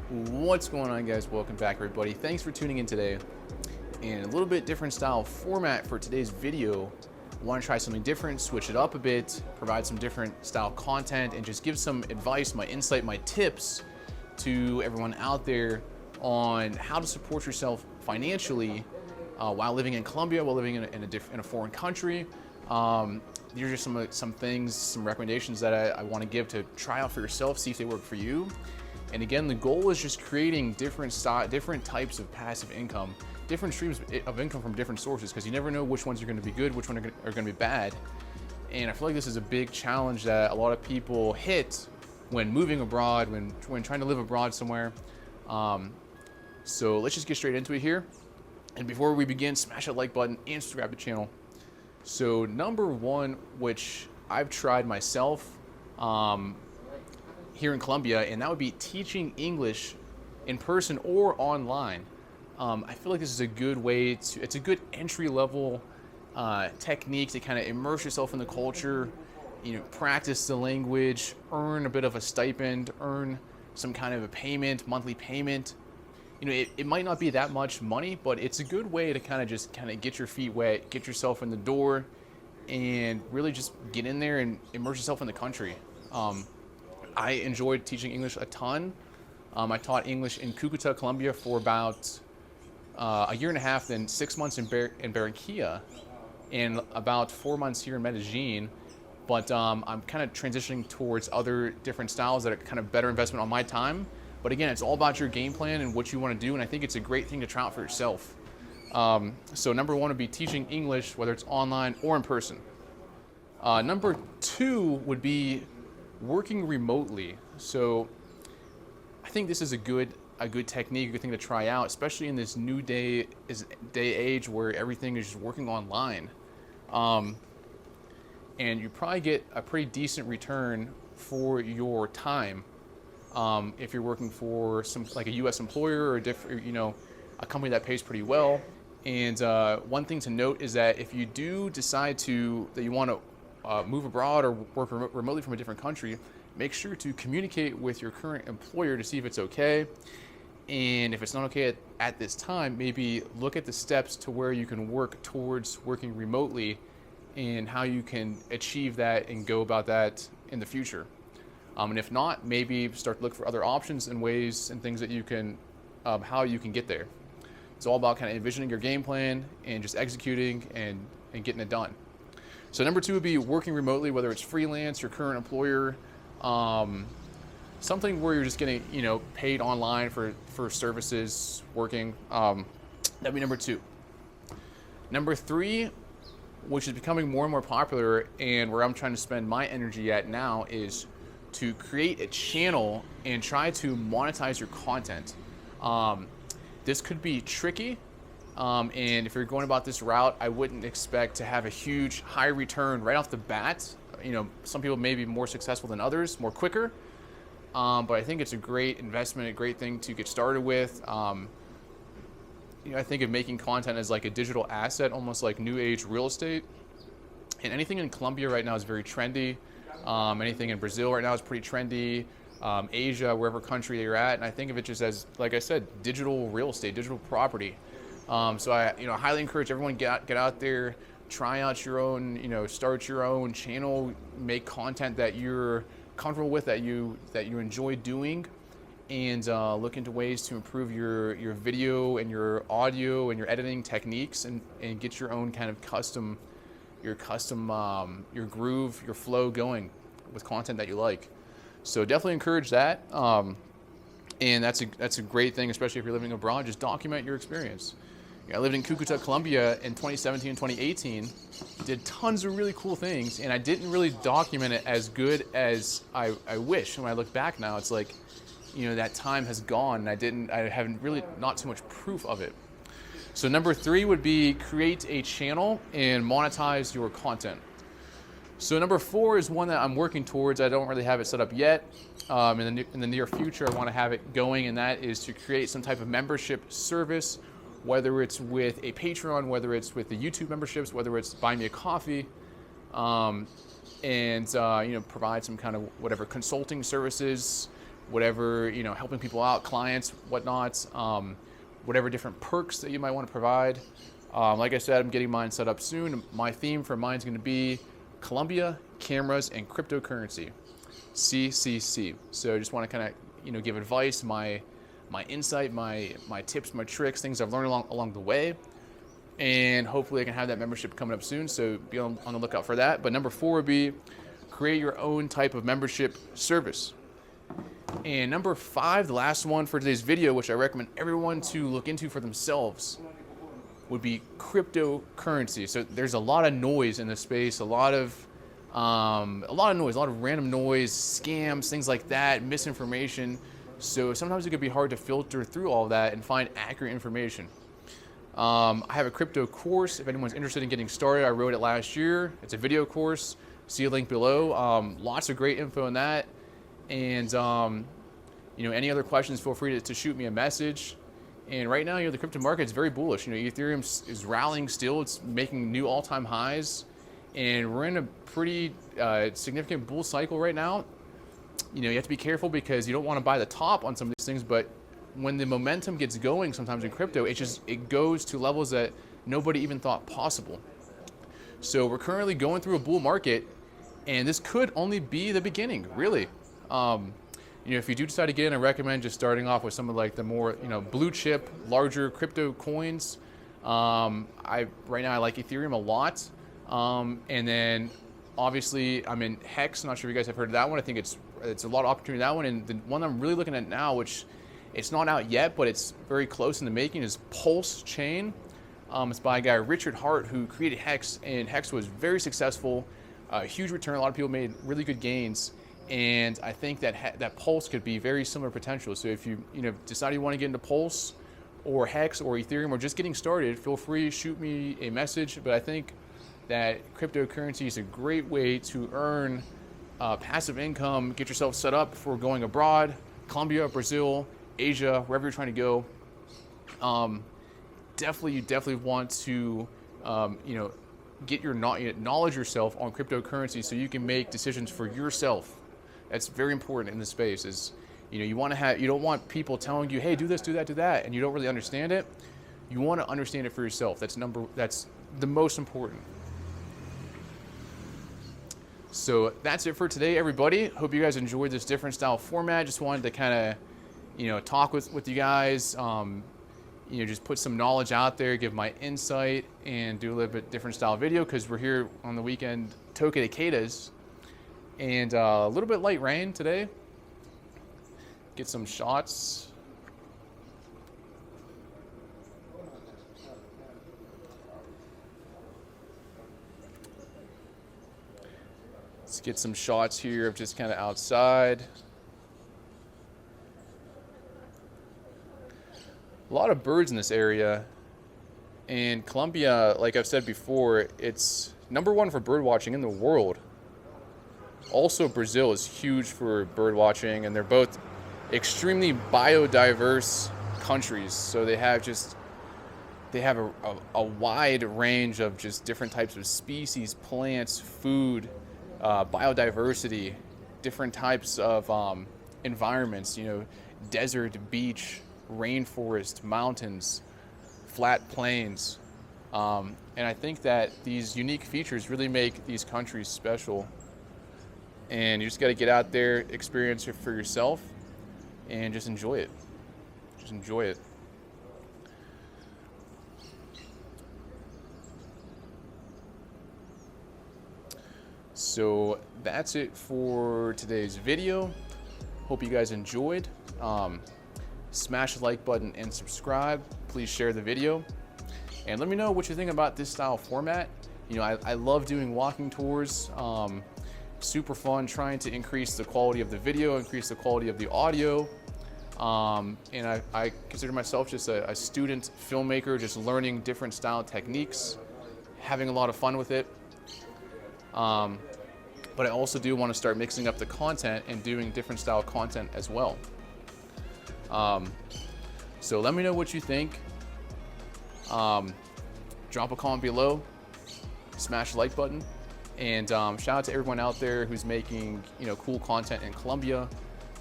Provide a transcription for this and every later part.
What's going on, guys? Welcome back, everybody. Thanks for tuning in today. And a little bit different style format for today's video. I want to try something different, switch it up a bit, provide some different style content, and just give some advice, my insight, my tips to everyone out there on how to support yourself financially while living in Colombia, while living in a foreign country. These are just some things, some recommendations that I want to give to try out for yourself, see if they work for you. And again, the goal is just creating different types of passive income, different streams of income from different sources, because you never know which ones are going to be good, which ones are going to be bad. And I feel like this is a big challenge that a lot of people hit when moving abroad, when trying to live abroad somewhere. So let's just get straight into it here. And before we begin, smash that like button and subscribe to the channel. So number one, which I've tried myself, here in Colombia, and that would be teaching English in person or online. I feel like this is a good way to, it's a good entry-level technique to kind of immerse yourself in the culture, practice the language, earn a bit of a stipend, earn some kind of a payment, monthly payment. It might not be that much money, but it's a good way to kind of get your feet wet, get yourself in the door, and really just get in there and immerse yourself in the country. I enjoyed teaching English a ton. I taught English in Cucuta, Colombia for about a year and a half, then 6 months in Barranquilla, and about 4 months here in Medellin. But I'm kind of transitioning towards other different styles that are kind of better investment on my time. But again, it's all about your game plan and what you want to do, and I think it's a great thing to try out for yourself. So number one would be teaching English, whether it's online or in person. Number two would be working remotely. So I think this is a good technique, a good thing to try out, especially in this new day age where everything is just working online. And you probably get a pretty decent return for your time if you're working for like a U.S. employer or a company that pays pretty well. And one thing to note is that if you do decide that you want to move abroad or work remotely from a different country, make sure to communicate with your current employer to see if it's okay. And if it's not okay at this time, maybe look at the steps to where you can work towards working remotely and how you can achieve that and go about that in the future. And if not, maybe start to look for other options and ways and things that you can, how you can get there. It's all about kind of envisioning your game plan and just executing and getting it done. So number two would be working remotely, whether it's freelance, your current employer, something where you're just getting, paid online for services working. That'd be number two. Number three, which is becoming more and more popular and where I'm trying to spend my energy at now, is to create a channel and try to monetize your content. This could be tricky. And if you're going about this route, I wouldn't expect to have a huge high return right off the bat. Some people may be more successful than others, more quicker. But I think it's a great investment, a great thing to get started with. I think of making content as like a digital asset, almost like new age real estate. And anything in Colombia right now is very trendy. Anything in Brazil right now is pretty trendy. Asia, wherever country you're at. And I think of it just as, like I said, digital real estate, digital property. So I highly encourage everyone get out there, try out your own, start your own channel, make content that you're comfortable with, that you enjoy doing, and look into ways to improve your video and your audio and your editing techniques, and get your own kind of your groove, your flow going with content that you like. So definitely encourage that. And that's a great thing, especially if you're living abroad. Just document your experience. I lived in Cucuta, Colombia in 2017 and 2018, did tons of really cool things, and I didn't really document it as good as I wish. When I look back now, it's like, that time has gone, and I haven't really, not too much proof of it. So number three would be create a channel and monetize your content. So number four is one that I'm working towards. I don't really have it set up yet. In the near future, I want to have it going, and that is to create some type of membership service, whether it's with a Patreon, whether it's with the YouTube memberships, whether it's buy me a coffee, and provide some kind of whatever consulting services, whatever, helping people out, clients, whatnot, whatever different perks that you might want to provide. Like I said, I'm getting mine set up soon. My theme for mine is going to be Colombia, cameras, and cryptocurrency, CCC. So I just want to kind of, give advice, my insight, my tips, my tricks, things I've learned along the way. And hopefully I can have that membership coming up soon. So be on the lookout for that. But number 4 would be create your own type of membership service. And number 5, the last one for today's video, which I recommend everyone to look into for themselves, would be cryptocurrency. So there's a lot of noise in this space, a lot of noise, a lot of random noise, scams, things like that, misinformation. So sometimes it could be hard to filter through all that and find accurate information. I have a crypto course. If anyone's interested in getting started, I wrote it last year. It's a video course. See a link below. Lots of great info in that. And any other questions, feel free to shoot me a message. And right now, the crypto market is very bullish. Ethereum is rallying still. It's making new all-time highs. And we're in a pretty significant bull cycle right now. You have to be careful because you don't want to buy the top on some of these things, but when the momentum gets going sometimes in crypto, it goes to levels that nobody even thought possible. So we're currently going through a bull market, and this could only be the beginning, really. If you do decide to get in, I recommend just starting off with some of like the more, blue chip, larger crypto coins. Right now I like Ethereum a lot. And then obviously I'm in Hex. I'm not sure if you guys have heard of that one. I think it's a lot of opportunity in that one. And the one I'm really looking at now, which it's not out yet, but it's very close in the making, is Pulse Chain. It's by a guy, Richard Hart, who created Hex, and Hex was very successful, huge return. A lot of people made really good gains, and I think that Pulse could be very similar potential. So if you decide you want to get into Pulse or Hex or Ethereum or just getting started, feel free to shoot me a message. But I think that cryptocurrency is a great way to earn passive income, get yourself set up for going abroad, Colombia, Brazil, Asia, wherever you're trying to go. You definitely want to, get your knowledge yourself on cryptocurrency so you can make decisions for yourself. That's very important in this space. Is you don't want people telling you, hey, do this, do that, do that, and you don't really understand it. You want to understand it for yourself. That's the most important. So that's it for today, everybody. Hope you guys enjoyed this different style format. Just wanted to kind of talk with you guys, just put some knowledge out there, give my insight, and do a little bit different style video because we're here on the weekend, Toke de Quedas, and a little bit light rain today. Get some shots. Let's get some shots here of just kind of outside. A lot of birds in this area, and Colombia, like I've said before, it's #1 for bird watching in the world. Also, Brazil is huge for bird watching, and they're both extremely biodiverse countries. So they have a wide range of just different types of species, plants, food, biodiversity, different types of environments, desert, beach, rainforest, mountains, flat plains. And I think that these unique features really make these countries special. And you just got to get out there, experience it for yourself, and just enjoy it. Just enjoy it. So that's it for today's video. Hope you guys enjoyed. Smash the like button and subscribe. Please share the video. And let me know what you think about this style format. I love doing walking tours. Super fun, trying to increase the quality of the video, increase the quality of the audio. And I consider myself just a student filmmaker, just learning different style techniques, having a lot of fun with it. But I also do want to start mixing up the content and doing different style content as well. So let me know what you think. Drop a comment below, smash the like button, and shout out to everyone out there who's making cool content in Colombia,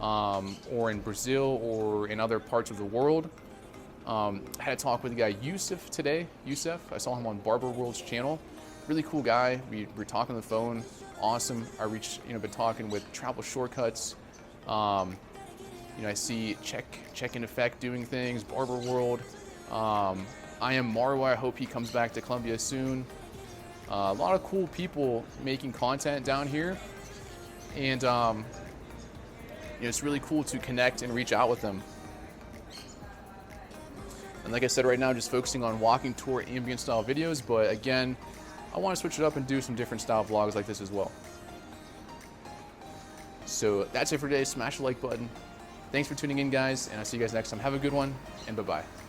or in Brazil or in other parts of the world. I had a talk with the guy Yusuf today. Yusuf, I saw him on Barber World's channel. Really cool guy. We were talking on the phone. Awesome. I been talking with Travel Shortcuts. I see Check in Effect doing things. Barber World. I am Marwa. I hope he comes back to Colombia soon. A lot of cool people making content down here, and it's really cool to connect and reach out with them. And like I said, right now, just focusing on walking tour ambient style videos, but again, I want to switch it up and do some different style vlogs like this as well. So that's it for today. Smash the like button. Thanks for tuning in, guys, and I'll see you guys next time. Have a good one, and bye-bye.